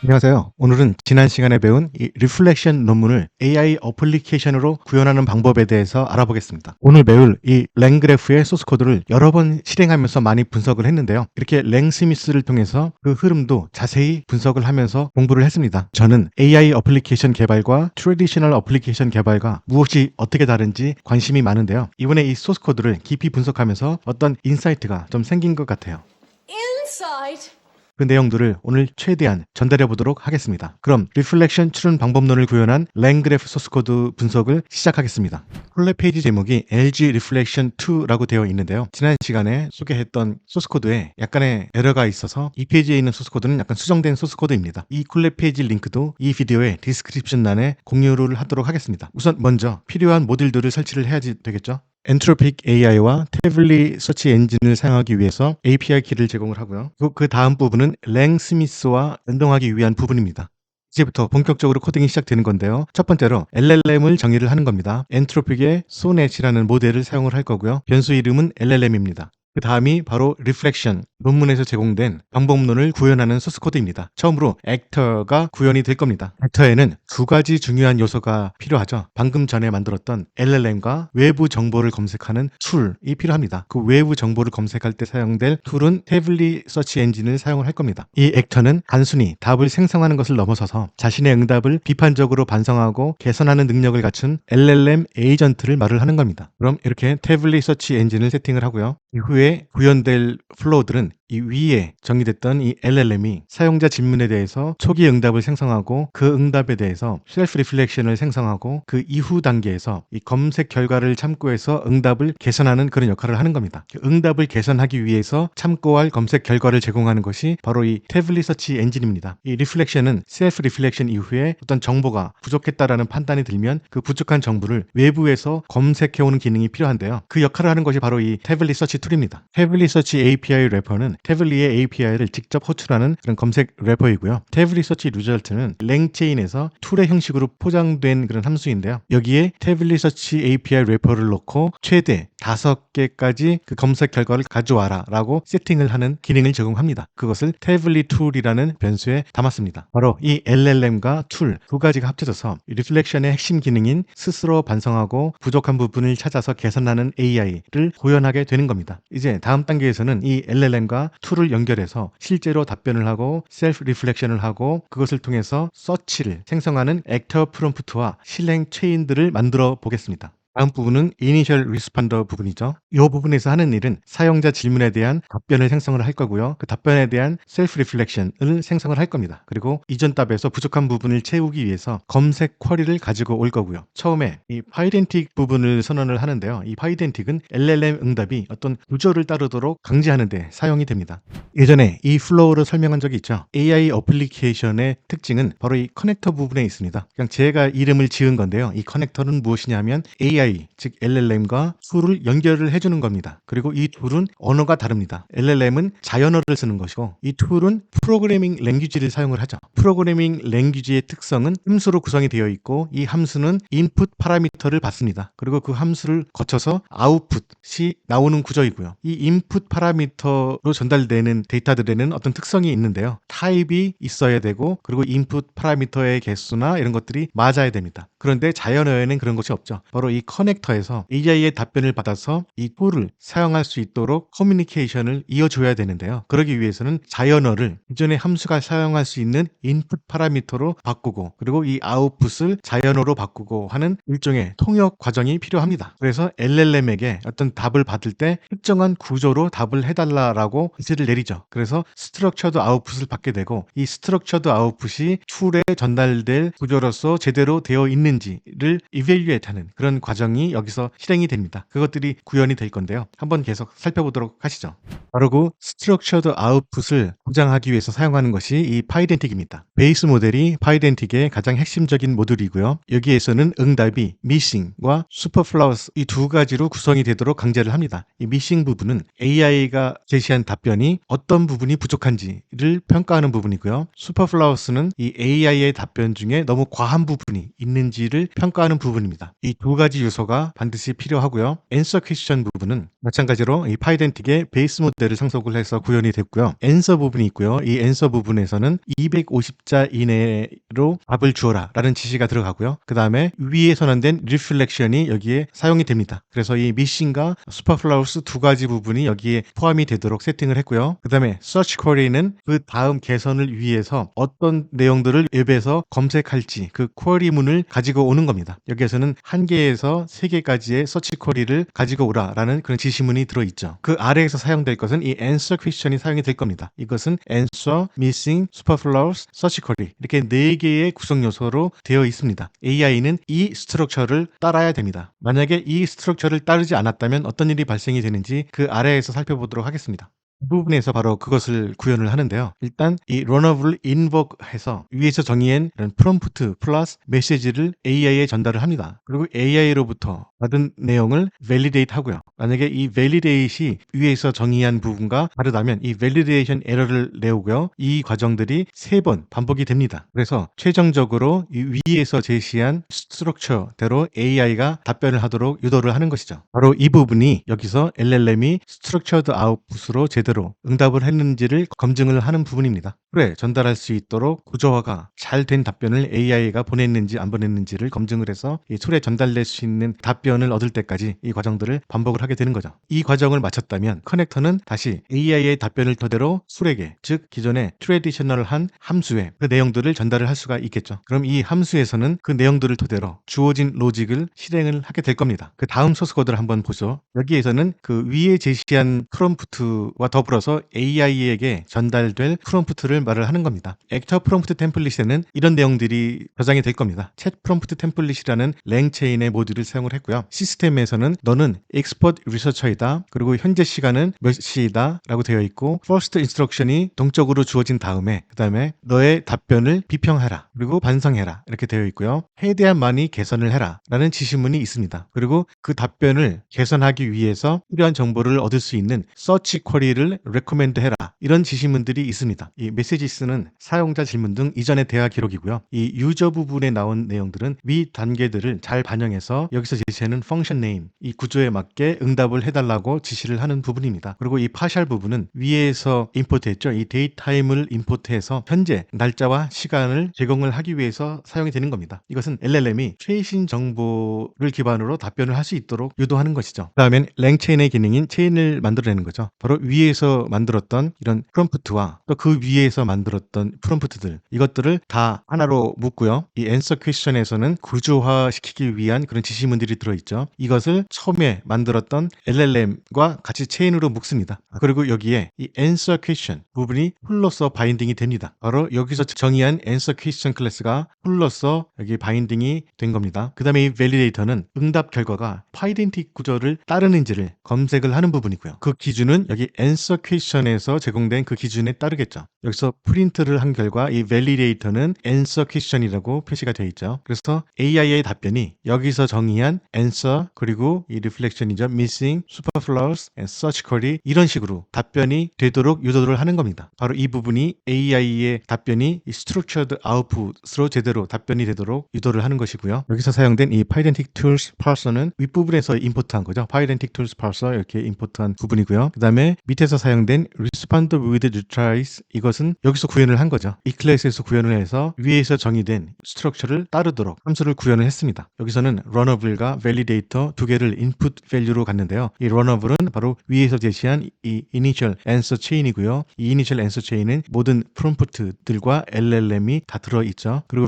안녕하세요. 오늘은 지난 시간에 배운 이 리플렉션 논문을 AI 어플리케이션으로 구현하는 방법에 대해서 알아보겠습니다. 오늘 배울 이 랭그래프의 소스 코드를 여러 번 실행하면서 많이 분석을 했는데요. 이렇게 랭스미스를 통해서 그 흐름도 자세히 분석을 하면서 공부를 했습니다. 저는 AI 어플리케이션 개발과 트래디셔널 어플리케이션 개발과 무엇이 어떻게 다른지 관심이 많은데요. 이번에 이 소스 코드를 깊이 분석하면서 어떤 인사이트가 좀 생긴 것 같아요. Insight? 그 내용들을 오늘 최대한 전달해 보도록 하겠습니다. 그럼 리플렉션 추론 방법론을 구현한 랭그래프 소스코드 분석을 시작하겠습니다. 콜레 페이지 제목이 LG Reflection 2라고 되어 있는데요. 지난 시간에 소개했던 소스코드에 약간의 에러가 있어서 이 페이지에 있는 소스코드는 약간 수정된 소스코드입니다. 이 콜레 페이지 링크도 이 비디오의 디스크립션란에 공유를 하도록 하겠습니다. 우선 먼저 필요한 모듈들을 설치를 해야 되겠죠. 엔트로픽 AI와 태블리 서치 엔진을 사용하기 위해서 API 키를 제공을 하고요. 그 다음 부분은 랭스미스와 연동하기 위한 부분입니다. 이제부터 본격적으로 코딩이 시작되는 건데요. 첫 번째로 LLM을 정의를 하는 겁니다. 엔트로픽의 소넷이라는 모델을 사용을 할 거고요. 변수 이름은 LLM입니다. 그 다음이 바로 Reflection, 논문에서 제공된 방법론을 구현하는 소스코드입니다. 처음으로 액터가 구현이 될 겁니다. 액터에는 두 가지 중요한 요소가 필요하죠. 방금 전에 만들었던 LLM과 외부 정보를 검색하는 툴이 필요합니다. 그 외부 정보를 검색할 때 사용될 툴은 태블리 서치 엔진을 사용을 할 겁니다. 이 액터는 단순히 답을 생성하는 것을 넘어서서 자신의 응답을 비판적으로 반성하고 개선하는 능력을 갖춘 LLM 에이전트를 말을 하는 겁니다. 그럼 이렇게 태블리 서치 엔진을 세팅을 하고요. 이후에 구현될 플로우들은 이 위에 정의됐던 이 LLM이 사용자 질문에 대해서 초기 응답을 생성하고 그 응답에 대해서 셀프 리플렉션을 생성하고 그 이후 단계에서 이 검색 결과를 참고해서 응답을 개선하는 그런 역할을 하는 겁니다. 응답을 개선하기 위해서 참고할 검색 결과를 제공하는 것이 바로 이 태블리 서치 엔진입니다. 이 리플렉션은 셀프 리플렉션 이후에 어떤 정보가 부족했다라는 판단이 들면 그 부족한 정보를 외부에서 검색해오는 기능이 필요한데요. 그 역할을 하는 것이 바로 이 태블리 서치 툴입니다. 태블리 서치 API 래퍼는 태블리의 API를 직접 호출하는 그런 검색 래퍼이고요. 태블리 서치 리절트는 랭체인에서 툴의 형식으로 포장된 그런 함수인데요. 여기에 태블리 서치 API 래퍼를 넣고 최대 5개까지 그 검색 결과를 가져와라 라고 세팅을 하는 기능을 제공합니다. 그것을 태블리 툴이라는 변수에 담았습니다. 바로 이 LLM과 툴 두 가지가 합쳐져서 리플렉션의 핵심 기능인 스스로 반성하고 부족한 부분을 찾아서 개선하는 AI를 구현하게 되는 겁니다. 이제 다음 단계에서는 이 LLM과 툴을 연결해서 실제로 답변을 하고 셀프 리플렉션을 하고 그것을 통해서 서치를 생성하는 액터 프롬프트와 실행 체인들을 만들어 보겠습니다. 다음 부분은 이니셜 리스펀더 부분이죠. 이 부분에서 하는 일은 사용자 질문에 대한 답변을 생성을 할 거고요. 그 답변에 대한 셀프 리플렉션을 생성을 할 겁니다. 그리고 이전 답에서 부족한 부분을 채우기 위해서 검색 쿼리를 가지고 올 거고요. 처음에 이 파이덴틱 부분을 선언을 하는데요. 이 파이덴틱은 LLM 응답이 어떤 구조를 따르도록 강제하는 데 사용이 됩니다. 예전에 이 플로우를 설명한 적이 있죠. AI 어플리케이션의 특징은 바로 이 커넥터 부분에 있습니다. 그냥 제가 이름을 지은 건데요. 이 커넥터는 무엇이냐면 AI, 즉 LLM과 툴을 연결을 해주는 겁니다. 그리고 이 툴은 언어가 다릅니다. LLM은 자연어를 쓰는 것이고 이 툴은 프로그래밍 랭귀지를 사용을 하죠. 프로그래밍 랭귀지의 특성은 함수로 구성이 되어 있고 이 함수는 인풋 파라미터를 받습니다. 그리고 그 함수를 거쳐서 아웃풋이 나오는 구조이고요. 이 인풋 파라미터로 전달되는 데이터들에는 어떤 특성이 있는데요. 타입이 있어야 되고 그리고 인풋 파라미터의 개수나 이런 것들이 맞아야 됩니다. 그런데 자연어에는 그런 것이 없죠. 바로 이 커넥터에서 AI의 답변을 받아서 이 툴을 사용할 수 있도록 커뮤니케이션을 이어줘야 되는데요. 그러기 위해서는 자연어를 기존의 함수가 사용할 수 있는 인풋 파라미터로 바꾸고 그리고 이 아웃풋을 자연어로 바꾸고 하는 일종의 통역 과정이 필요합니다. 그래서 LLM에게 어떤 답을 받을 때 특정한 구조로 답을 해달라라고 지시를 내리죠. 그래서 스트럭처드 아웃풋을 받게 되고 이 스트럭처드 아웃풋이 툴에 전달될 구조로서 제대로 되어 있는지를 이벨리에이트하는 그런 과정이 여기서 실행이 됩니다. 그것들이 구현이 될 건데요. 한번 계속 살펴보도록 하시죠. 바로 그 스트럭처드 아웃풋을 보장하기 위해서 사용하는 것이 이 파이덴틱입니다. 베이스 모델이 파이덴틱의 가장 핵심적인 모듈이고요. 여기에서는 응답이 미싱과 슈퍼플라워스 이 두 가지로 구성이 되도록 강제를 합니다. 이 미싱 부분은 AI가 제시한 답변이 어떤 부분이 부족한지를 평가하는 부분이고요. 슈퍼플라워스는 이 AI의 답변 중에 너무 과한 부분이 있는지를 평가하는 부분입니다. 이 두 가지 요소가 반드시 필요하고요. 앤서 퀘스천 부분은 마찬가지로 이 파이덴틱의 베이스 모델을 상속을 해서 구현이 됐고요. 앤서 부분이 있고요. 이 앤서 부분에서는 250자 이내로 답을 주어라 라는 지시가 들어가고요. 그 다음에 위에 선언된 리플렉션이 여기에 사용이 됩니다. 그래서 이 미싱과 슈퍼플라우스 두 가지 부분이 여기에 포함이 되도록 세팅을 했고요. 그 다음에 서치 쿼리는 그 다음 개선을 위해서 어떤 내용들을 웹에서 검색할지 그 쿼리문을 가지고 오는 겁니다. 여기에서는 1개에서 3개까지의 서치 쿼리를 가지고 오라라는 그런 지시문이 들어있죠. 그 아래에서 사용될 것은 이 answer question이 사용이 될 겁니다. 이것은 answer, missing, superfluous, search query 이렇게 4개의 구성 요소로 되어 있습니다. AI는 이 스트럭처를 따라야 됩니다. 만약에 이 스트럭처를 따르지 않았다면 어떤 일이 발생이 되는지 그 아래에서 살펴보도록 하겠습니다. 이 부분에서 바로 그것을 구현을 하는데요. 일단 이 runner를 invoke해서 위에서 정의한 이런 프롬프트 플러스 메시지를 AI에 전달을 합니다. 그리고 AI로부터 받은 내용을 validate 하고요. 만약에 이 validate이 위에서 정의한 부분과 다르다면 이 validation 에러를 내오고요. 이 과정들이 3번 반복이 됩니다. 그래서 최종적으로 이 위에서 제시한 스트럭처대로 AI가 답변을 하도록 유도를 하는 것이죠. 바로 이 부분이 여기서 LLM이 structured output으로 제대로 응답을 했는지를 검증을 하는 부분입니다. 그래 전달할 수 있도록 구조화가 잘 된 답변을 AI가 보냈는지 안 보냈는지를 검증을 해서 이 툴에 전달될 수 있는 답변을 얻을 때까지 이 과정들을 반복을 하게 되는 거죠. 이 과정을 마쳤다면 커넥터는 다시 AI의 답변을 토대로 툴에게 즉 기존의 트래디셔널한 함수에 그 내용들을 전달을 할 수가 있겠죠. 그럼 이 함수에서는 그 내용들을 토대로 주어진 로직을 실행을 하게 될 겁니다. 그 다음 소스 코드를 한번 보죠. 여기에서는 그 위에 제시한 프롬프트와 더불어서 AI에게 전달될 프롬프트를 말을 하는 겁니다. 액터 프롬프트 템플릿에는 이런 내용들이 저장이 될 겁니다. 챗 프롬프트 템플릿이라는 랭체인의 모듈을 사용을 했고요. 시스템에서는 너는 expert 리서처이다. 그리고 현재 시간은 몇 시이다 라고 되어 있고 first instruction이 동적으로 주어진 다음에 그 다음에 너의 답변을 비평해라. 그리고 반성해라. 이렇게 되어 있고요. 해에 대한 많이 개선을 해라. 라는 지시문이 있습니다. 그리고 그 답변을 개선하기 위해서 필요한 정보를 얻을 수 있는 서치 쿼리를 recommend 해라. 이런 지시문들이 있습니다. 이 메시지스는 사용자 질문 등 이전의 대화 기록이고요. 이 유저 부분에 나온 내용들은 위 단계들을 잘 반영해서 여기서 제시하는 function name, 이 구조에 맞게 응답을 해달라고 지시를 하는 부분입니다. 그리고 이 partial 부분은 위에서 임포트했죠. 이 데이타임을 임포트해서 현재 날짜와 시간을 제공을 하기 위해서 사용이 되는 겁니다. 이것은 LLM이 최신 정보를 기반으로 답변을 할 수 있도록 유도하는 것이죠. 그다음엔 랭체인의 기능인 체인을 만들어내는 거죠. 바로 위에서 만들었던 이런 프롬프트와 또 그 위에서 만들었던 프롬프트들 이것들을 다 하나로 묶고요. 이 answer question에서는 구조화시키기 위한 그런 지시문들이 들어있죠. 이것을 처음에 만들었던 LLM과 같이 체인으로 묶습니다. 그리고 여기에 이 answer question 부분이 풀로서 바인딩이 됩니다. 바로 여기서 정의한 answer question 클래스가 풀로서 여기 바인딩이 된 겁니다. 그 다음에 이 validator는 응답 결과가 파이덴틱 구조를 따르는지를 검색을 하는 부분이고요. 그 기준은 여기 answer question에서 제공된 그 기준에 따르겠죠. 여기서 프린트를 한 결과 이 validator는 answer question이라고 표시가 되어 있죠. 그래서 AI의 답변이 여기서 정의한 answer 그리고 이 reflection이죠. missing, superfluous, and search query 이런 식으로 답변이 되도록 유도를 하는 겁니다. 바로 이 부분이 AI의 답변이 이 structured output으로 제대로 답변이 되도록 유도를 하는 것이고요. 여기서 사용된 이 pydantic tools parser는 윗부분에서 임포트한 거죠. pydantic tools parser 이렇게 임포트한 부분이고요. 그 다음에 밑에서 사용된 respond with retries 이것은 여기서 구현을 한 거죠. 이 클래스에서 구현을 해서 위에서 정의된 스트럭처를 따르도록 함수를 구현을 했습니다. 여기서는 runnable과 validator 두 개를 input value로 갔는데요. 이 runnable은 바로 위에서 제시한 이 initial answer chain이고요. 이 initial answer chain은 모든 프롬프트들과 LLM이 다 들어있죠. 그리고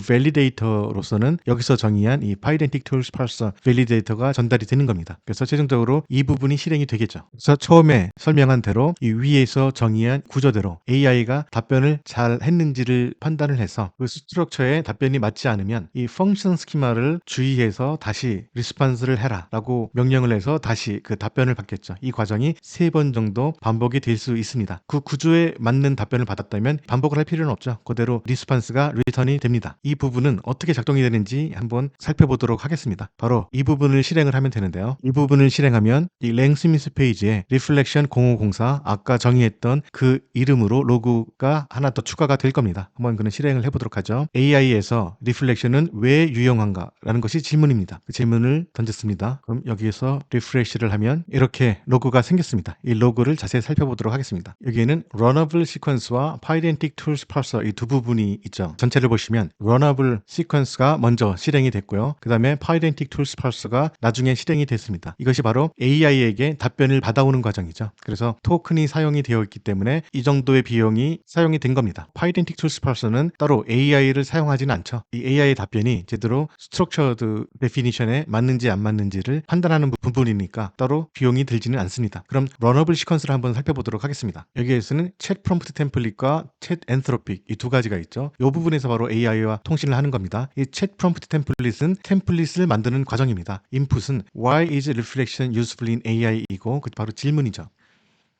validator로서는 여기서 정의한 이 pydantic tools parser validator가 전달이 되는 겁니다. 그래서 최종적으로 이 부분이 실행이 되겠죠. 그래서 처음에 설명한 대로 이 위에서 정의한 구조대로 AI가 답변을 잘 했는지를 판단을 해서 그 스트럭처에 답변이 맞지 않으면 이 펑션 스키마를 주의해서 다시 리스폰스를 해라 라고 명령을 해서 다시 그 답변을 받겠죠. 이 과정이 3번 정도 반복이 될 수 있습니다. 그 구조에 맞는 답변을 받았다면 반복을 할 필요는 없죠. 그대로 리스폰스가 리턴이 됩니다. 이 부분은 어떻게 작동이 되는지 한번 살펴보도록 하겠습니다. 바로 이 부분을 실행을 하면 되는데요. 이 부분을 실행하면 이 랭스미스 페이지에 리플렉션 0504 로그가 아까 정의했던 그 이름으로 로그가 하나 더 추가가 될 겁니다. 한번 그는 실행을 해보도록 하죠. AI에서 리플렉션은 왜 유용한가? 라는 것이 질문입니다. 그 질문을 던졌습니다. 그럼 여기에서 리프레시를 하면 이렇게 로그가 생겼습니다. 이 로그를 자세히 살펴보도록 하겠습니다. 여기에는 Runnable Sequence와 Pydantic Tools Parser 이 두 부분이 있죠. 전체를 보시면 Runnable Sequence가 먼저 실행이 됐고요. 그 다음에 Pydantic Tools Parser가 나중에 실행이 됐습니다. 이것이 바로 AI에게 답변을 받아오는 과정이죠. 그래서 토큰이 사용이 되어 있기 때문에 이 정도의 비용이 사용이 된 겁니다. Pydantic Tools Parser는 따로 AI를 사용하지는 않죠. 이 AI의 답변이 제대로 Structured Definition에 맞는지 안 맞는지를 판단하는 부분이니까 따로 비용이 들지는 않습니다. 그럼 Runnable Sequence를 한번 살펴보도록 하겠습니다. 여기에서는 Chat Prompt Template과 Chat Anthropic 이 두 가지가 있죠. 이 부분에서 바로 AI와 통신을 하는 겁니다. 이 Chat Prompt Template은 템플릿을 만드는 과정입니다. Input은 Why is reflection useful in AI이고 그 바로 질문이죠.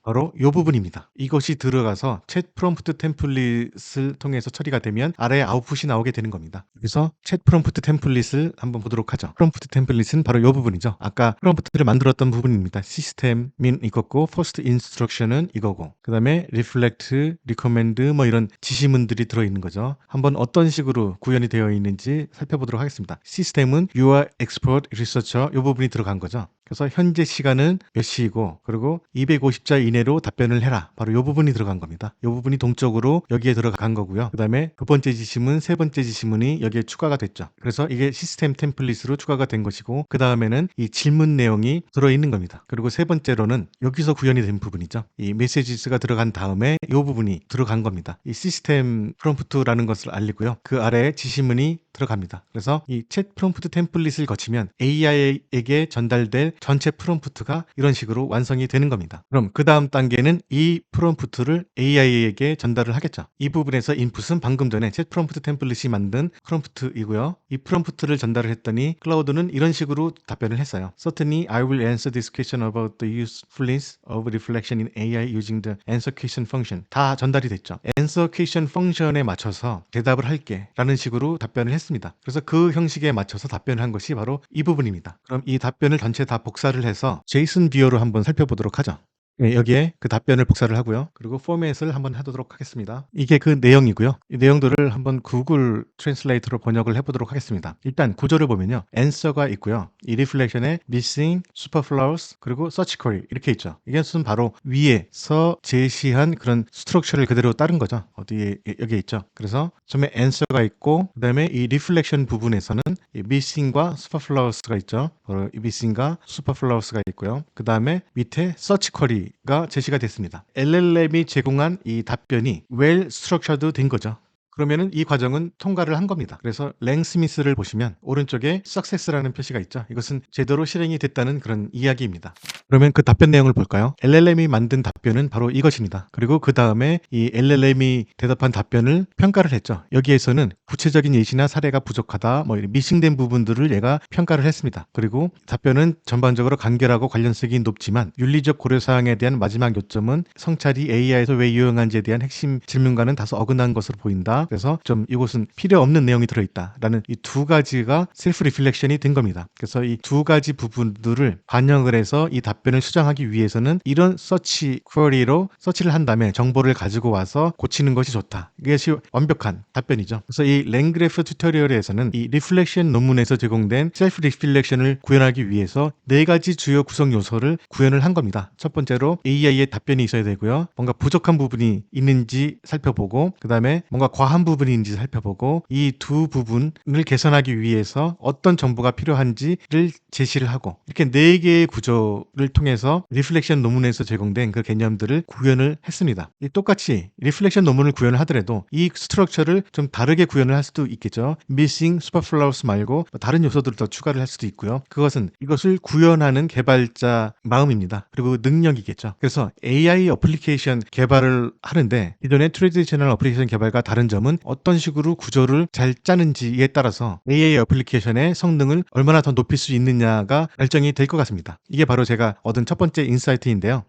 바로 이 부분입니다. 이것이 들어가서 챗 프롬프트 템플릿을 통해서 처리가 되면 아래에 아웃풋이 나오게 되는 겁니다. 그래서 챗 프롬프트 템플릿을 한번 보도록 하죠. 프롬프트 템플릿은 바로 이 부분이죠. 아까 프롬프트를 만들었던 부분입니다. 시스템인 이거고 퍼스트 인스트럭션은 이거고 그 다음에 리플렉트, 리커멘드 뭐 이런 지시문들이 들어있는 거죠. 한번 어떤 식으로 구현이 되어 있는지 살펴보도록 하겠습니다. 시스템은 You are expert researcher 이 부분이 들어간 거죠. 그래서 현재 시간은 몇 시이고 그리고 250자 이내로 답변을 해라. 바로 이 부분이 들어간 겁니다. 이 부분이 동적으로 여기에 들어간 거고요. 그 다음에 두 번째 지시문, 세 번째 지시문이 여기에 추가가 됐죠. 그래서 이게 시스템 템플릿으로 추가가 된 것이고 그 다음에는 이 질문 내용이 들어있는 겁니다. 그리고 세 번째로는 여기서 구현이 된 부분이죠. 이 메시지스가 들어간 다음에 이 부분이 들어간 겁니다. 이 시스템 프롬프트라는 것을 알리고요. 그 아래에 지시문이 들어갑니다. 그래서 이 챗 프롬프트 템플릿을 거치면 AI에게 전달될 전체 프롬프트가 이런 식으로 완성이 되는 겁니다. 그럼 그 다음 단계는 이 프롬프트를 AI에게 전달을 하겠죠. 이 부분에서 인풋은 방금 전에 챗 프롬프트 템플릿이 만든 프롬프트이고요. 이 프롬프트를 전달을 했더니 클라우드는 이런 식으로 답변을 했어요. Certainly, I will answer this question about the usefulness of reflection in AI using the answer question function. 다 전달이 됐죠. answer question function에 맞춰서 대답을 할게 라는 식으로 답변을 했습니다. 그래서 그 형식에 맞춰서 답변을 한 것이 바로 이 부분입니다. 그럼 이 답변을 전체 다 복사를 해서 JSON 뷰어로 한번 살펴보도록 하죠. 네, 여기에 그 답변을 복사를 하고요. 그리고 포맷을 한번 해보도록 하겠습니다. 이게 그 내용이고요. 이 내용들을 한번 구글 트랜슬레이터로 번역을 해보도록 하겠습니다. 일단 구조를 보면요. answer가 있고요. 이 reflection에 missing, superfluous, 그리고 search query 이렇게 있죠. 이것은 바로 위에서 제시한 그런 스트럭처를 그대로 따른 거죠. 어디에 여기에 있죠. 그래서 처음에 answer가 있고 그 다음에 이 reflection 부분에서는 이 missing과 superfluous가 있죠. 바로 이 missing과 superfluous가 있고요. 그 다음에 밑에 search query 가 제시가 됐습니다. LLM이 제공한 이 답변이 well structured 된 거죠. 그러면은 이 과정은 통과를 한 겁니다. 그래서 랭스미스를 보시면 오른쪽에 success라는 표시가 있죠. 이것은 제대로 실행이 됐다는 그런 이야기입니다. 그러면 그 답변 내용을 볼까요? LLM이 만든 답변은 바로 이것입니다. 그리고 그 다음에 이 LLM이 대답한 답변을 평가를 했죠. 여기에서는 구체적인 예시나 사례가 부족하다, 뭐 미싱된 부분들을 얘가 평가를 했습니다. 그리고 답변은 전반적으로 간결하고 관련성이 높지만 윤리적 고려사항에 대한 마지막 요점은 성찰이 AI에서 왜 유용한지에 대한 핵심 질문과는 다소 어긋난 것으로 보인다. 그래서 좀 이곳은 필요 없는 내용이 들어있다라는 이 두 가지가 셀프 리플렉션이 된 겁니다. 그래서 이 두 가지 부분들을 반영을 해서 이 답변을 수정하기 위해서는 이런 서치 쿼리로 서치를 한 다음에 정보를 가지고 와서 고치는 것이 좋다. 이것이 완벽한 답변이죠. 그래서 이 랭그래프 튜토리얼에서는 이 리플렉션 논문에서 제공된 셀프 리플렉션을 구현하기 위해서 네 가지 주요 구성 요소를 구현을 한 겁니다. 첫 번째로 AI의 답변이 있어야 되고요. 뭔가 부족한 부분이 있는지 살펴보고 그 다음에 뭔가 과한 부분인지 살펴보고 이 두 부분을 개선하기 위해서 어떤 정보가 필요한지를 제시를 하고 이렇게 네 개의 구조를 통해서 리플렉션 논문에서 제공된 그 개념들을 구현을 했습니다. 똑같이 리플렉션 논문을 구현을 하더라도 이 스트럭처를 좀 다르게 구현을 할 수도 있겠죠. missing, superfluous 말고 다른 요소들을 더 추가를 할 수도 있고요. 그것은 이것을 구현하는 개발자 마음입니다. 그리고 능력이겠죠. 그래서 AI 어플리케이션 개발을 하는데 기존의 트레디셔널 어플리케이션 개발과 다른 점은 어떤 식으로 구조를 잘 짜는지에 따라서 AI 어플리케이션의 성능을 얼마나 더 높일 수 있느냐가 결정이 될 것 같습니다. 이게 바로 제가 얻은 첫 번째 인사이트인데요.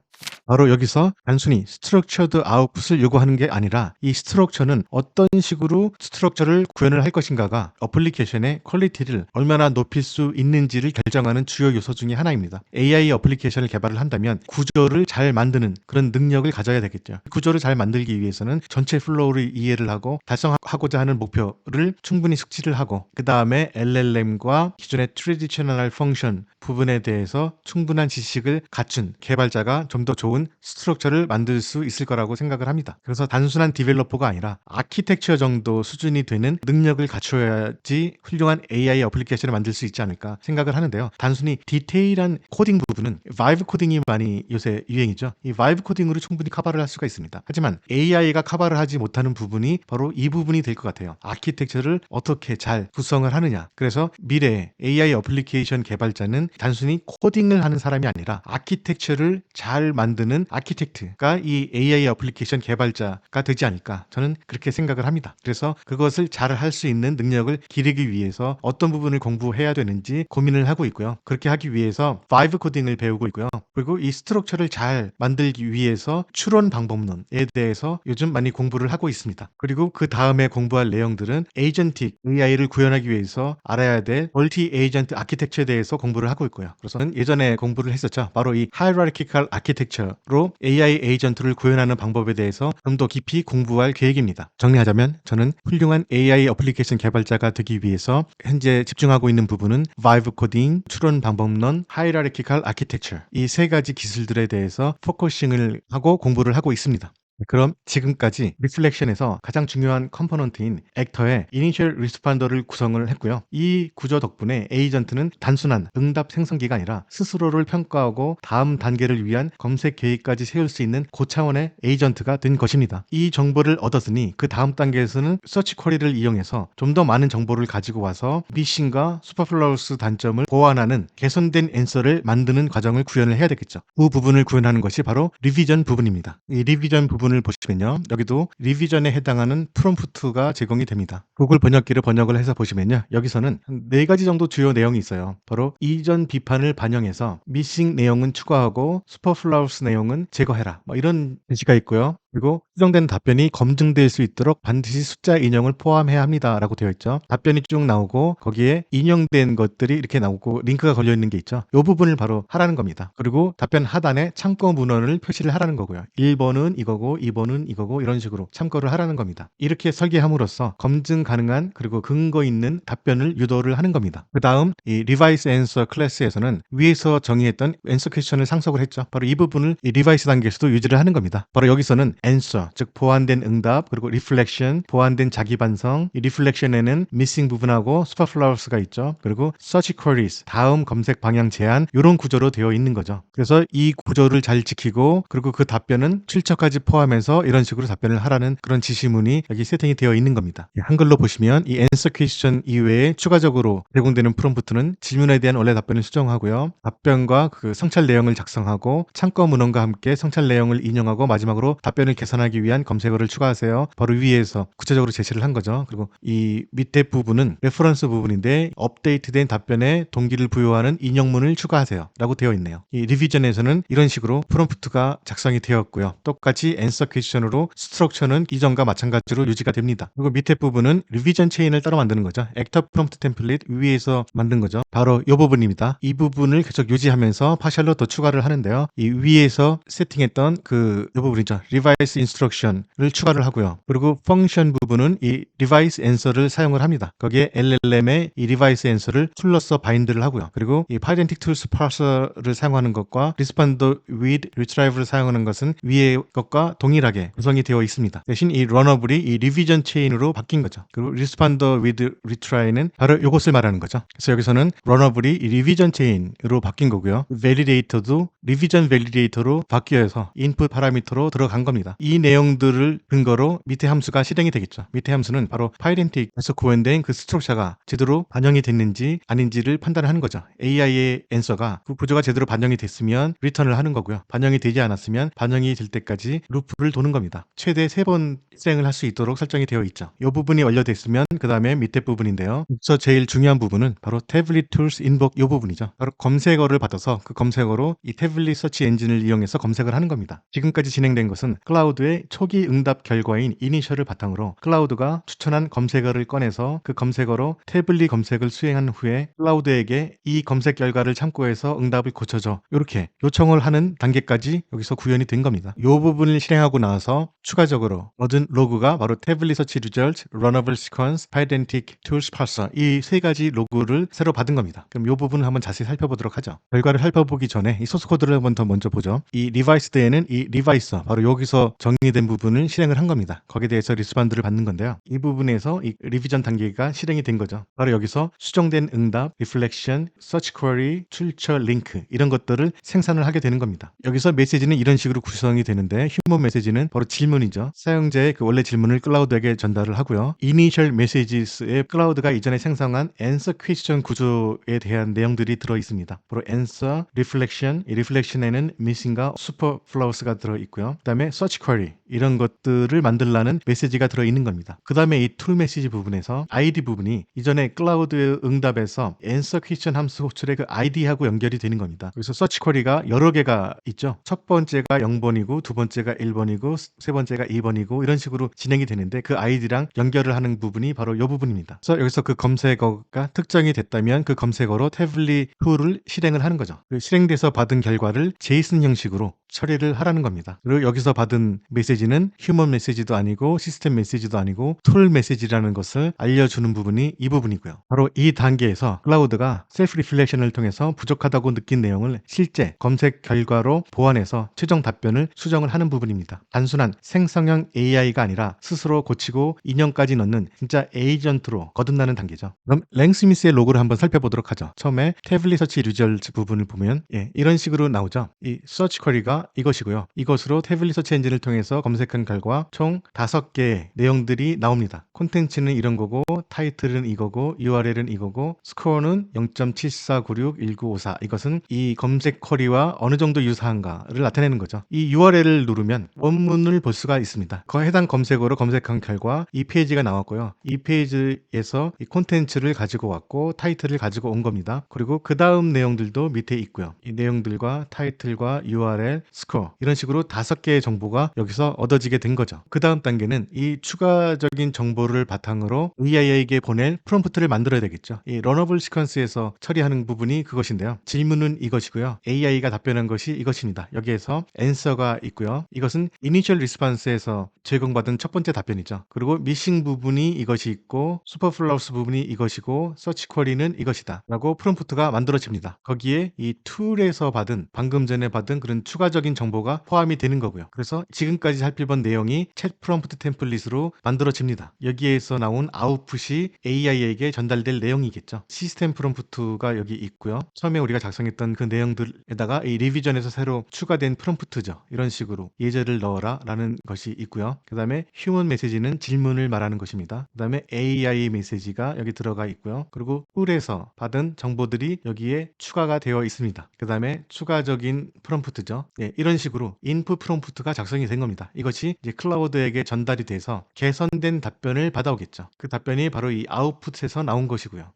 바로 여기서 단순히 structured output을 요구하는 게 아니라 이 structure는 어떤 식으로 structure를 구현을 할 것인가가 어플리케이션의 퀄리티를 얼마나 높일 수 있는지를 결정하는 주요 요소 중에 하나입니다. AI 어플리케이션을 개발을 한다면 구조를 잘 만드는 그런 능력을 가져야 되겠죠. 구조를 잘 만들기 위해서는 전체 플로우를 이해를 하고 달성하고자 하는 목표를 충분히 숙지를 하고 그 다음에 LLM과 기존의 트래디셔널 펑션 부분에 대해서 충분한 지식을 갖춘 개발자가 좀 더 좋은 스트럭처를 만들 수 있을 거라고 생각을 합니다. 그래서 단순한 디벨로퍼가 아니라 아키텍처 정도 수준이 되는 능력을 갖춰야지 훌륭한 AI 어플리케이션을 만들 수 있지 않을까 생각을 하는데요. 단순히 디테일한 코딩 부분은 바이브 코딩이 많이 요새 유행이죠. 이 바이브 코딩으로 충분히 커버를 할 수가 있습니다. 하지만 AI가 커버를 하지 못하는 부분이 바로 이 부분이 될 것 같아요. 아키텍처를 어떻게 잘 구성을 하느냐. 그래서 미래의 AI 어플리케이션 개발자는 단순히 코딩을 하는 사람이 아니라 아키텍처를 잘 만드는 아키텍트가 이 AI 어플리케이션 개발자가 되지 않을까 저는 그렇게 생각을 합니다. 그래서 그것을 잘 할 수 있는 능력을 기르기 위해서 어떤 부분을 공부해야 되는지 고민을 하고 있고요. 그렇게 하기 위해서 바이브 코딩을 배우고 있고요. 그리고 이 스트럭처를 잘 만들기 위해서 추론 방법론에 대해서 요즘 많이 공부를 하고 있습니다. 그리고 그 다음에 공부할 내용들은 에이전틱 AI를 구현하기 위해서 알아야 될 멀티 에이전트 아키텍처에 대해서 공부를 하고 있고요. 그래서 예전에 공부를 했었죠. 바로 이 하이라르키컬 아키텍처로 AI 에이전트를 구현하는 방법에 대해서 좀 더 깊이 공부할 계획입니다. 정리하자면 저는 훌륭한 AI 어플리케이션 개발자가 되기 위해서 현재 집중하고 있는 부분은 바이브 코딩, 추론 방법론, 하이라르키컬 아키텍처 이 세 가지 기술들에 대해서 포커싱을 하고 공부를 하고 있습니다. 그럼 지금까지 리플렉션에서 가장 중요한 컴포넌트인 액터의 이니셜 리스폰더를 구성을 했고요. 이 구조 덕분에 에이전트는 단순한 응답 생성기가 아니라 스스로를 평가하고 다음 단계를 위한 검색 계획까지 세울 수 있는 고차원의 에이전트가 된 것입니다. 이 정보를 얻었으니 그 다음 단계에서는 서치 쿼리를 이용해서 좀 더 많은 정보를 가지고 와서 미싱과 슈퍼플라우스 단점을 보완하는 개선된 앤서를 만드는 과정을 구현을 해야 되겠죠. 그 부분을 구현하는 것이 바로 리비전 부분입니다. 이 리비전 부분을 보시면요. 여기도 리비전에 해당하는 프롬프트가 제공이 됩니다. 구글 번역기를 번역을 해서 보시면요. 여기서는 한 4가지 정도 주요 내용이 있어요. 바로 이전 비판을 반영해서 미싱 내용은 추가하고 슈퍼플라우스 내용은 제거해라. 이런 제시가 있고요. 그리고 수정된 답변이 검증될 수 있도록 반드시 숫자 인용을 포함해야 합니다. 라고 되어 있죠. 답변이 쭉 나오고 거기에 인용된 것들이 이렇게 나오고 링크가 걸려 있는 게 있죠. 이 부분을 바로 하라는 겁니다. 그리고 답변 하단에 참고 문헌을 표시를 하라는 거고요. 1번은 이거고 2번은 이거고 이런 식으로 참고를 하라는 겁니다. 이렇게 설계함으로써 검증 가능한 그리고 근거 있는 답변을 유도를 하는 겁니다. 그 다음 이 리바이스 앤서 클래스에서는 위에서 정의했던 앤서 퀘스천을 상속을 했죠. 바로 이 부분을 이 리바이스 단계에서도 유지를 하는 겁니다. 바로 여기서는 answer, 즉 보완된 응답, 그리고 reflection, 보완된 자기 반성, 이 reflection에는 missing 부분하고 superfluous가 있죠. 그리고 search queries, 다음 검색 방향 제한 이런 구조로 되어 있는 거죠. 그래서 이 구조를 잘 지키고 그리고 그 답변은 출처까지 포함해서 이런 식으로 답변을 하라는 그런 지시문이 여기 세팅이 되어 있는 겁니다. 한글로 보시면 이 answer question 이외에 추가적으로 제공되는 프롬프트는 질문에 대한 원래 답변을 수정하고요. 답변과 그 성찰 내용을 작성하고 참고 문헌과 함께 성찰 내용을 인용하고 마지막으로 답변을 개선하기 위한 검색어를 추가하세요. 바로 위에서 구체적으로 제시를 한 거죠. 그리고 이 밑에 부분은 레퍼런스 부분인데 업데이트된 답변에 동기를 부여하는 인용문을 추가하세요. 라고 되어 있네요. 이 리비전에서는 이런 식으로 프롬프트가 작성이 되었고요. 똑같이 앤서 퀘스천으로 스트럭처는 이전과 마찬가지로 유지가 됩니다. 그리고 밑에 부분은 리비전 체인을 따로 만드는 거죠. 액터 프롬프트 템플릿 위에서 만든 거죠. 바로 이 부분입니다. 이 부분을 계속 유지하면서 파셜로 더 추가를 하는데요. 이 위에서 세팅했던 이 부분이죠. 리바이스 인스트럭션을 추가를 하고요. 그리고 펑션 부분은 이 리바이스 앤서를 사용을 합니다. 거기에 LLM의 이 리바이스 앤서를 툴러서 바인드를 하고요. 그리고 이 파이덴틱 툴스 파서를 사용하는 것과 리스폰더 with retrieve를 사용하는 것은 위의 것과 동일하게 구성이 되어 있습니다. 대신 이 러너블이 이 리비전 체인으로 바뀐 거죠. 그리고 리스폰더 with retry는 바로 이것을 말하는 거죠. 그래서 여기서는 러너블이 이 리비전 체인으로 바뀐 거고요. validator도 리비전 validator로 바뀌어서 인풋 파라미터로 들어간 겁니다. 겁니다. 이 내용들을 근거로 밑에 함수가 실행이 되겠죠. 밑에 함수는 바로 pydentic에서 구현된 그 스트럭처가 제대로 반영이 됐는지 아닌지를 판단하는 거죠. AI의 앤서가 그 구조가 제대로 반영이 됐으면 리턴을 하는 거고요. 반영이 되지 않았으면 반영이 될 때까지 루프를 도는 겁니다. 최대 3번 실행을 할 수 있도록 설정이 되어 있죠. 이 부분이 완료됐으면 그 다음에 밑에 부분인데요. 여기서 제일 중요한 부분은 바로 태블릿 툴스 인복 이 부분이죠. 바로 검색어를 받아서 그 검색어로 이 태블릿 서치 엔진을 이용해서 검색을 하는 겁니다. 지금까지 진행된 것은 클라우드의 초기 응답 결과인 이니셜을 바탕으로 클라우드가 추천한 검색어를 꺼내서 그 검색어로 태블릿 검색을 수행한 후에 클라우드에게 이 검색 결과를 참고해서 응답을 고쳐줘. 이렇게 요청을 하는 단계까지 여기서 구현이 된 겁니다. 이 부분을 실행하고 나서 추가적으로 얻은 로그가 바로 태블릿 서치 리절트, 러너블 시퀀스, pydentic, tools parser 이 세 가지 로그를 새로 받은 겁니다. 그럼 이 부분을 한번 자세히 살펴보도록 하죠. 결과를 살펴보기 전에 이 소스 코드를 한번 더 먼저 보죠. 이 리바이스드에는 이 리바이서 바로 여기서 정리된 부분을 실행을 한 겁니다. 거기에 대해서 리스판드를 받는 건데요. 이 부분에서 이 리비전 단계가 실행이 된 거죠. 바로 여기서 수정된 응답, 리플렉션, 서치 쿼리, 출처 링크 이런 것들을 생산을 하게 되는 겁니다. 여기서 메시지는 이런 식으로 구성이 되는데 휴먼 메시지는 바로 질문이죠. 사용자의 그 원래 질문을 클라우드에게 전달을 하고요. 이니셜 메시지스에 클라우드가 이전에 생성한 answer question 구조에 대한 내용들이 들어 있습니다. 바로 answer, reflection, 이 reflection에는 missing과 superflows가 들어 있고요. 그 다음에 search query 이런 것들을 만들라는 메시지가 들어 있는 겁니다. 그 다음에 이 툴 메시지 부분에서 ID 부분이 이전에 클라우드 응답에서 answer question 함수 호출의 그 ID하고 연결이 되는 겁니다. 그래서 search query가 여러 개가 있죠. 첫 번째가 0번이고 두 번째가 1번이고 세 번째가 2번이고 이런 식으로 진행이 되는데 그 아이디랑 연결을 하는 부분이 바로 이 부분입니다. 그래서 여기서 그 검색어가 특정이 됐다면 그 검색어로 태블릿 툴을 실행을 하는 거죠. 그 실행돼서 받은 결과를 제이슨 형식으로 처리를 하라는 겁니다. 그리고 여기서 받은 메시지는 휴먼 메시지도 아니고 시스템 메시지도 아니고 툴 메시지라는 것을 알려주는 부분이 이 부분이고요. 바로 이 단계에서 클라우드가 셀프 리플렉션을 통해서 부족하다고 느낀 내용을 실제 검색 결과로 보완해서 최종 답변을 수정을 하는 부분입니다. 단순한 생성형 AI가 아니라 스스로 고치고 인형까지 넣는 진짜 에이전트로 거듭나는 단계죠. 그럼 랭스미스의 로그를 한번 살펴보도록 하죠. 처음에 태블릿 서치 리절트 부분을 보면 이런 식으로 나오죠. 이 서치 쿼리가 이것이고요. 이것으로 태블릿 서치 엔진을 통해서 검색한 결과 총 5개의 내용들이 나옵니다. 콘텐츠는 이런 거고 타이틀은 이거고 URL은 이거고 스코어는 0.74961954 이것은 이 검색 쿼리와 어느 정도 유사한가를 나타내는 거죠. 이 URL을 누르면 원문을 볼 수가 있습니다. 그 해당 검색어로 검색한 결과 이 페이지가 나왔고요. 이 페이지에서 이 콘텐츠를 가지고 왔고 타이틀을 가지고 온 겁니다. 그리고 그 다음 내용들도 밑에 있고요. 이 내용들과 타이틀과 URL, 스코어 이런 식으로 5개의 정보가 여기서 얻어지게 된 거죠. 그 다음 단계는 이 추가적인 정보를 바탕으로 AI에게 보낼 프롬프트를 만들어야 되겠죠. 이 러너블 시퀀스에서 처리하는 부분이 그것인데요. 질문은 이것이고요. AI가 답변한 것이 이것입니다. 여기에서 answer가 있고요. 이것은 initial response에서 제공받은 첫 번째 답변이죠. 그리고 missing 부분이 이것이 있고 superfluous 부분이 이것이고 search query는 이것이다 라고 프롬프트가 만들어집니다. 거기에 이 툴에서 받은 방금 전에 받은 그런 추가적인 정보가 포함이 되는 거고요. 그래서 지금까지 살펴본 내용이 챗 프롬프트 템플릿으로 만들어집니다. 여기에서 나온 아웃풋이 AI에게 전달될 내용이겠죠. 시스템 프롬프트가 여기 있고요. 처음에 우리가 작성했던 그 내용들에다가 이 리비전에서 새로 추가된 프롬프트죠. 이런 식으로 예제를 넣어라 라는 것이 있고요. 그 다음에 휴먼 메시지는 질문을 말하는 것입니다. 그 다음에 AI 메시지가 여기 들어가 있고요. 그리고 툴에서 받은 정보들이 여기에 추가가 되어 있습니다. 그 다음에 추가적인 프롬프트죠. 이런 식으로 인풋 프롬프트가 작성이 된 겁니다. 이것이 이제 클라우드에게 전달이 돼서 개선된 답변을 받아오겠죠. 그 답변이 바로 이 아웃풋에서 나온 것이고요.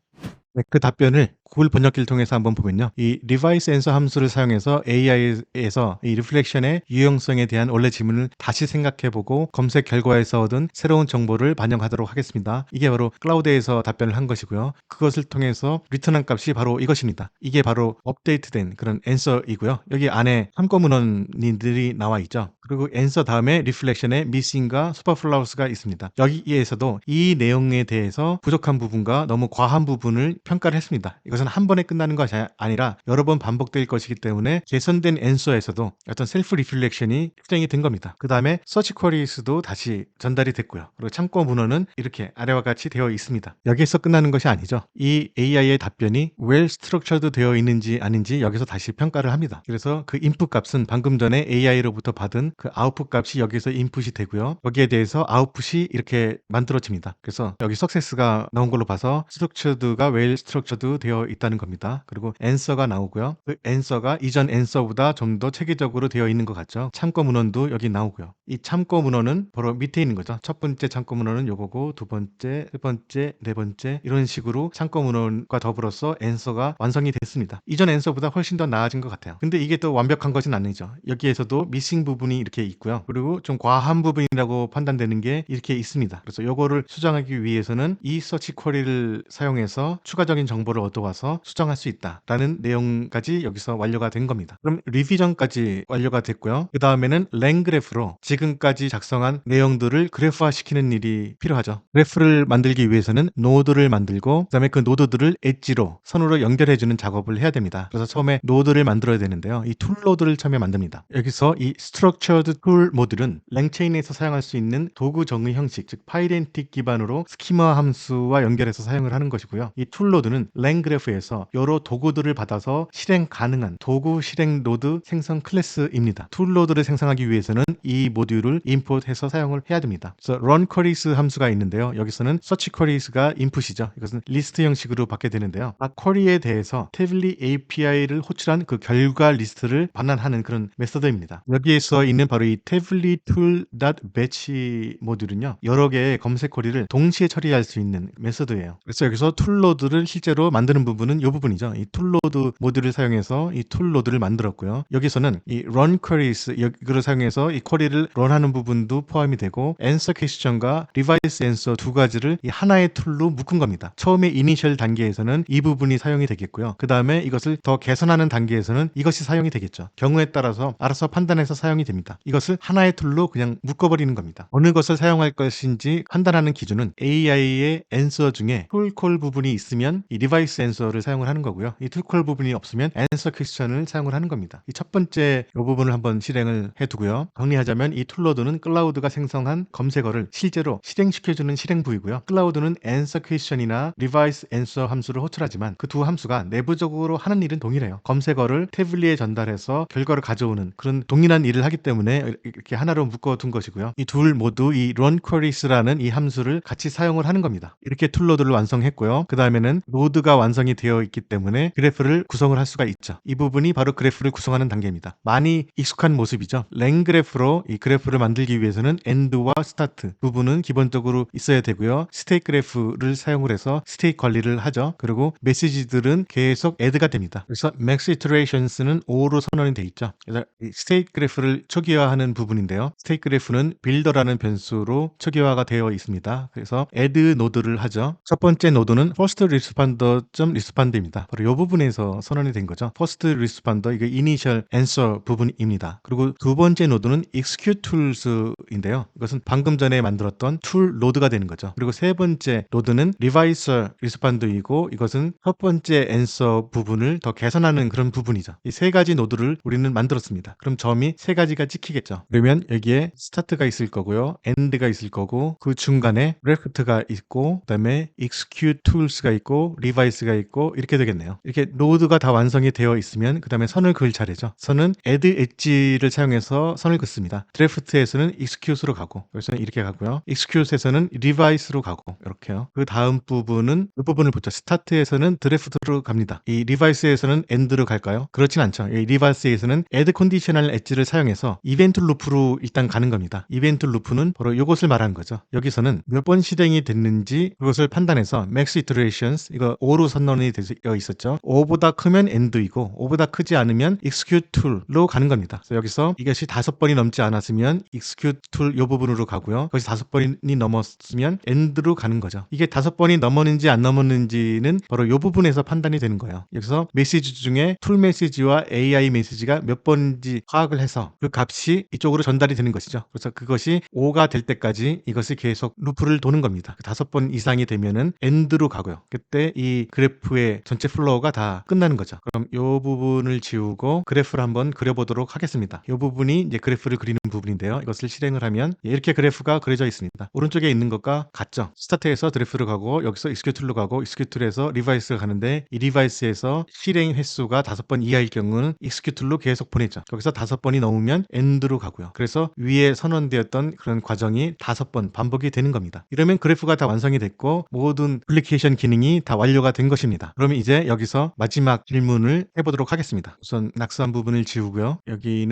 그 답변을 구글 번역기를 통해서 한번 보면요. 이 리바이스 앤서 함수를 사용해서 AI에서 이 리플렉션의 유용성에 대한 원래 질문을 다시 생각해보고 검색 결과에서 얻은 새로운 정보를 반영하도록 하겠습니다. 이게 바로 클라우드에서 답변을 한 것이고요. 그것을 통해서 리턴한 값이 바로 이것입니다. 이게 바로 업데이트된 그런 앤서이고요. 여기 안에 참고문헌들이 나와 있죠. 그리고 앤서 다음에 리플렉션의 missing과 superflows가 있습니다. 여기에서도 이 내용에 대해서 부족한 부분과 너무 과한 부분을 평가를 했습니다. 이것은 한 번에 끝나는 것이 아니라 여러 번 반복될 것이기 때문에 개선된 앤서에서도 어떤 셀프 리플렉션이 실행이 된 겁니다. 그 다음에 서치 쿼리스도 다시 전달이 됐고요. 그리고 참고 문헌은 이렇게 아래와 같이 되어 있습니다. 여기에서 끝나는 것이 아니죠. 이 AI의 답변이 well structured 되어 있는지 아닌지 여기서 다시 평가를 합니다. 그래서 그 인풋 값은 방금 전에 AI로부터 받은 그 아웃풋 값이 여기서 인풋이 되고요. 여기에 대해서 아웃풋이 이렇게 만들어집니다. 그래서 여기 석세스가 나온 걸로 봐서 structured가 well structured 되어 있다는 겁니다. 그리고 answer가 나오고요. 그 answer가 이전 answer보다 좀 더 체계적으로 되어 있는 것 같죠. 참고 문헌도 여기 나오고요. 이 참고 문헌은 바로 밑에 있는 거죠. 첫 번째 참고 문헌은 요거고 두 번째, 세 번째, 네 번째 이런 식으로 참고 문헌과 더불어서 answer가 완성이 됐습니다. 이전 answer보다 훨씬 더 나아진 것 같아요. 근데 이게 또 완벽한 것은 아니죠. 여기에서도 미싱 부분이 이렇게 있고요. 그리고 좀 과한 부분이라고 판단되는 게 이렇게 있습니다. 그래서 요거를 수정하기 위해서는 이 서치 쿼리를 사용해서 추가적인 정보를 얻어와서 수정할 수 있다라는 내용까지 여기서 완료가 된 겁니다. 그럼 리비전까지 완료가 됐고요. 그 다음에는 랭그래프로 지금까지 작성한 내용들을 그래프화 시키는 일이 필요하죠. 그래프를 만들기 위해서는 노드를 만들고 그 다음에 그 노드들을 엣지로 선으로 연결해주는 작업을 해야 됩니다. 그래서 처음에 노드를 만들어야 되는데요. 이 툴 노드를 처음에 만듭니다. 여기서 이 structured tool 모듈은 랭체인에서 사용할 수 있는 도구 정의 형식, 즉 파이렌틱 기반으로 스키마 함수와 연결해서 사용을 하는 것이고요. 이 툴 노드는 랭그래프에서 여러 도구들을 받아서 실행 가능한 도구 실행 노드 생성 클래스입니다. 툴 노드를 생성하기 위해서는 이 모듈을 임포트해서 사용을 해야 됩니다. 그래서 run queries 함수가 있는데요. 여기서는 search queries가 인풋이죠. 이것은 리스트 형식으로 받게 되는데요. 각 쿼리에 대해서 태블릿 API를 호출한 그 결과 리스트를 반환하는 그런 메서드입니다. 여기에서 있는 바로 이 태블릿 tool.batch 모듈은요. 여러 개의 검색 쿼리를 동시에 처리할 수 있는 메서드예요. 그래서 여기서 툴로드를 실제로 만드는 부분은 이 부분이죠. 이 툴로드 모듈을 사용해서 이 툴로드를 만들었고요. 여기서는 이 run queries 이거를 사용해서 이 쿼리를 런하는 부분도 포함이 되고 answer question과 revise answer 두 가지를 이 하나의 툴로 묶은 겁니다. 처음에 이니셜 단계에서는 이 부분이 사용이 되겠고요. 그 다음에 이것을 더 개선하는 단계에서는 이것이 사용이 되겠죠. 경우에 따라서 알아서 판단해서 사용이 됩니다. 이것을 하나의 툴로 그냥 묶어버리는 겁니다. 어느 것을 사용할 것인지 판단하는 기준은 AI의 answer 중에 툴콜 부분이 있으면 이 revise answer를 사용을 하는 거고요. 이 툴콜 부분이 없으면 answer question을 사용을 하는 겁니다. 이 첫 번째 이 부분을 한번 실행을 해두고요. 정리하자면 이 툴로드는 클라우드가 생성한 검색어를 실제로 실행시켜주는 실행부이고요. 클라우드는 answer question이나 revise answer 함수를 호출하지만 그 두 함수가 내부적으로 하는 일은 동일해요. 검색어를 태블릿에 전달해서 결과를 가져오는 그런 동일한 일을 하기 때문에 이렇게 하나로 묶어둔 것이고요. 이 둘 모두 이 run queries라는 이 함수를 같이 사용을 하는 겁니다. 이렇게 툴로드를 완성했고요. 그 다음에는 노드가 완성이 되어 있기 때문에 그래프를 구성을 할 수가 있죠. 이 부분이 바로 그래프를 구성하는 단계입니다. 많이 익숙한 모습이죠. 랭그래프로 이 그래프를 만들기 위해서는 end와 start 부분은 기본적으로 있어야 되고요. 스테이트 그래프를 사용을 해서 스테이트 관리를 하죠. 그리고 메시지들은 계속 add가 됩니다. 그래서 max iterations는 5로 선언이 돼 있죠. 그래서 이 스테이트 그래프를 초기화하는 부분인데요. 스테이트 그래프는 builder라는 변수로 초기화가 되어 있습니다. 그래서 add 노드를 하죠. 첫 번째 노드는 first responder.respond입니다. 바로 이 부분에서 선언이 된 거죠. first responder 이게 initial answer 부분입니다. 그리고 두 번째 노드는 execute tools인데요. 이것은 방금 전에 만들었던 툴 노드가 되는 거죠. 그리고 세 번째 노드는 revise respond이고 이것은 첫 번째 answer 부분을 더 개선하는 그런 부분이죠. 이 세 가지 노드를 우리는 만들었습니다. 그럼 점이 세 가지가 찍히겠죠. 그러면 여기에 start가 있을 거고요. end가 있을 거고 그 중간에 left가 있고 그다음에 execute tools가 있고 revise가 있고 이렇게 되겠네요. 이렇게 노드가 다 완성이 되어 있으면 그 다음에 선을 그을 차례죠. 선은 add 엣지를 사용해서 선을 긋습니다. draft에서는 execute로 가고 여기서는 이렇게 가고요. execute에서는 revise로 가고 이렇게요. 그 다음 부분은 이 부분을 보죠. start에서는 draft로 갑니다. 이 revise에서는 end로 갈까요? 그렇진 않죠. 이 revise에서는 add conditional 엣지를 사용해서 이벤트 루프로 일단 가는 겁니다. 이벤트 루프는 바로 이것을 말하는 거죠. 여기서는 몇 번 실행이 됐는지 그것을 판단해서 max iterations 이거 5로 선언이 되어 있었죠. 5보다 크면 end이고 5보다 크지 않으면 execute tool로 가는 겁니다. 그래서 여기서 이것이 5번이 넘지 않았으면 execute tool 이 부분으로 가고요. 그것이 5번이 넘었으면 end로 가는 거죠. 이게 5번이 넘었는지 안 넘었는지는 바로 이 부분에서 판단이 되는 거예요. 여기서 메시지 중에 툴 메시지와 AI 메시지가 몇 번인지 파악을 해서 그 값이 이쪽으로 전달이 되는 것이죠. 그래서 그것이 5가 될 때까지 이것이 계속 루프를 도는 겁니다. 5번 이상이 되면은 end로 가고요. 그때 때 이 그래프의 전체 플로우가 다 끝나는 거죠. 그럼 이 부분을 지우고 그래프를 한번 그려보도록 하겠습니다. 이 부분이 이제 그래프를 그리는 부분인데요. 이것을 실행을 하면 이렇게 그래프가 그려져 있습니다. 오른쪽에 있는 것과 같죠. 스타트에서 드래프트로 가고 여기서 익스큐트로 가고 익스큐트에서 리바이스가 가는데 이 리바이스에서 실행 횟수가 5번 이하일 경우는 익스큐트로 계속 보내죠. 거기서 5번이 넘으면 엔드로 가고요. 그래서 위에 선언되었던 그런 과정이 5번 반복이 되는 겁니다. 이러면 그래프가 다 완성이 됐고 모든 애플리케이션 기능이 다 완료가 된 것입니다. 그러면 이제 여기서 마지막 질문을 해보도록 하겠습니다. 우선 낙서한 부분을 지우고요. 여기는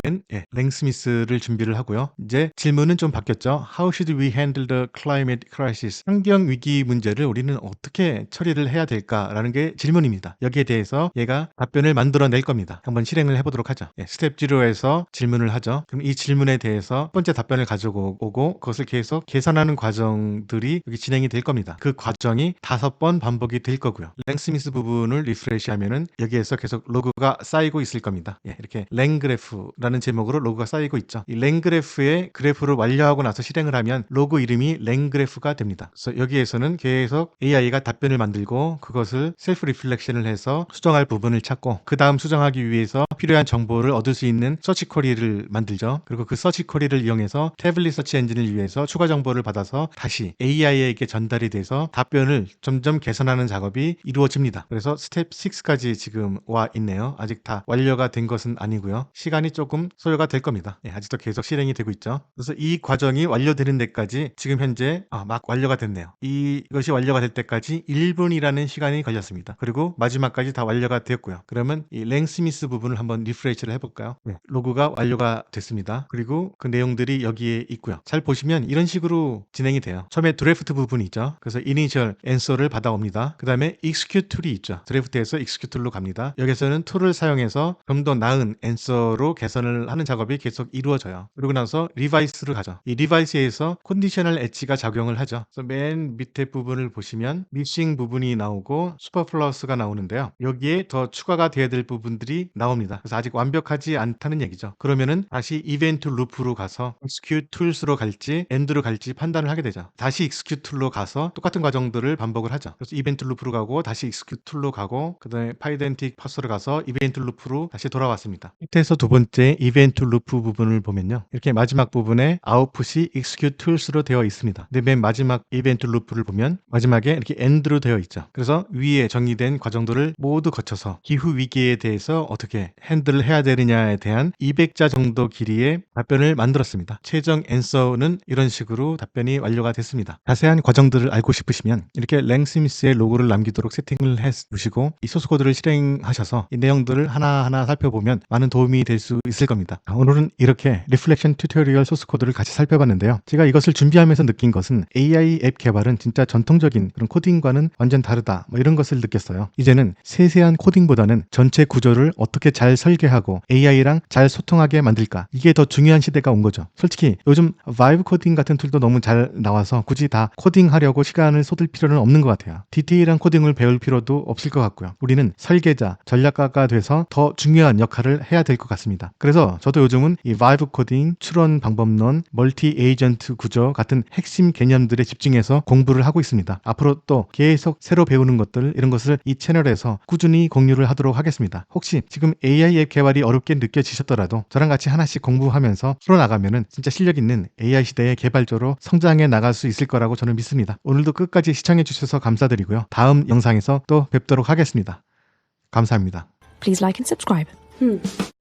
랭스미스를 준비를 하고요. 이제 질문은 좀 바뀌었죠. How should we handle the climate crisis? 환경 위기 문제를 우리는 어떻게 처리를 해야 될까라는 게 질문입니다. 여기에 대해서 얘가 답변을 만들어낼 겁니다. 한번 실행을 해보도록 하죠. 스텝 0에서 질문을 하죠. 그럼 이 질문에 대해서 첫 번째 답변을 가져오고 그것을 계속 계산하는 과정들이 여기 진행이 될 겁니다. 그 과정이 5번 반복이 될 거고요. 랭스미스 부분을 리프레시하면은 여기에서 계속 로그가 쌓이고 있을 겁니다. 이렇게 랭그래프라는 제목으로 로그가 쌓이고 있죠. 이 랭그래프의 그래프를 완료하고 나서 실행을 하면 로그 이름이 랭그래프가 됩니다. 그래서 여기에서는 계속 AI가 답변을 만들고 그것을 셀프 리플렉션을 해서 수정할 부분을 찾고 그 다음 수정하기 위해서 필요한 정보를 얻을 수 있는 서치 쿼리를 만들죠. 그리고 그 서치 쿼리를 이용해서 태블릿 서치 엔진을 위해서 추가 정보를 받아서 다시 AI에게 전달이 돼서 답변을 점점 개선하는 작업이 이루어집니다. 그래서 스텝 6까지 지금 와 있네요. 아직 다 완료가 된 것은 아니고요. 시간이 조금 소요가 될 겁니다. 아직도 계속 실행이 되고 있죠. 그래서 이 과정이 완료되는 데까지 지금 현재 막 완료가 됐네요. 이것이 완료가 될 때까지 1분이라는 시간이 걸렸습니다. 그리고 마지막까지 다 완료가 되었고요. 그러면 이 랭스미스 부분을 한번 리프레시를 해볼까요? 로그가 완료가 됐습니다. 그리고 그 내용들이 여기에 있고요. 잘 보시면 이런 식으로 진행이 돼요. 처음에 드래프트 부분이 있죠. 그래서 이니셜 앤서를 받아옵니다. 그 다음에 execute 툴이 있죠. 드래프트에서 execute 툴로 갑니다. 여기서는 툴을 사용해서 좀 더 나은 앤서로 개선을 하는 작업이 계속 이루어져요. 그리고 나서 리바이스를 가죠. 이 리바이스에서 컨디셔널 엣지가 작용을 하죠. 그래서 맨 밑에 부분을 보시면 미싱 부분이 나오고 슈퍼플러스가 나오는데요. 여기에 더 추가가 돼야 될 부분들이 나옵니다. 그래서 아직 완벽하지 않다는 얘기죠. 그러면은 다시 이벤트 루프로 가서 execute tools로 갈지 end로 갈지 판단을 하게 되죠. 다시 execute tool로 가서 똑같은 과정들을 반복을 하죠. 그래서 이벤트 루프로 가고 다시 execute tool로 가고 그 다음에 파이덴틱 파스로 가서 이벤트 루프로 다시 돌아왔습니다. 밑에서 두 번째 이벤트 루프 부분을 보면요. 이렇게 마지막 부분에 아웃풋이 execute tools로 되어 있습니다. 근데 맨 마지막 이벤트 루프를 보면 마지막에 이렇게 end로 되어 있죠. 그래서 위에 정의된 과정들을 모두 거쳐서 기후 위기에 대해서 어떻게 핸들을 해야 되느냐에 대한 200자 정도 길이의 답변을 만들었습니다. 최종 앤서는 이런 식으로 답변이 완료가 됐습니다. 자세한 과정들을 알고 싶으시면 이렇게 랭스미스의 로고를 남기도록 세팅을 해 두시고 이 소스 코드를 실행하셔서 이 내용들을 하나하나 살펴보면 많은 도움이 될 수 있을 겁니다. 오늘은 이렇게 리플렉션 튜토리얼 소스 코드를 같이 살펴봤는데요. 제가 이것을 준비하면서 느낀 것은 AI 앱 개발은 진짜 전통적인 그런 코딩과는 완전 다르다 이런 것을 느꼈어요. 이제는 세세한 코딩보다는 전체 구조를 어떻게 잘 설계하고 AI랑 잘 소통하게 만들까 이게 더 중요한 시대가 온 거죠. 솔직히 요즘 바이브 코딩 같은 툴도 너무 잘 나와서 굳이 다 코딩하려고 시간을 쏟을 필요는 없는 것 같아요. 디테일한 코딩을 배울 필요도 없을 것 같고요. 우리는 설계자, 전략가가 돼서 더 중요한 역할을 해야 될 것 같습니다. 그래서 저도 요즘은 이 바이브 코딩, 추론 방법론, 멀티 에이전트 구조 같은 핵심 개념들에 집중해서 공부를 하고 있습니다. 앞으로 또 계속 새로 배우는 것들 이런 것을 이 채널에서 꾸준히 공유를 하도록 하겠습니다. 혹시 지금 AI 앱 개발이 어렵게 느껴지셨더라도 저랑 같이 하나씩 공부하면서 풀어나가면은 진짜 실력 있는 AI 시대의 개발자로 성장해 나갈 수 있을 거라고 저는 믿습니다. 오늘도 끝까지 시청해 주셔서 감사드리고요. 다음 영상에서 또 뵙도록 하겠습니다. 감사합니다. Please like and subscribe.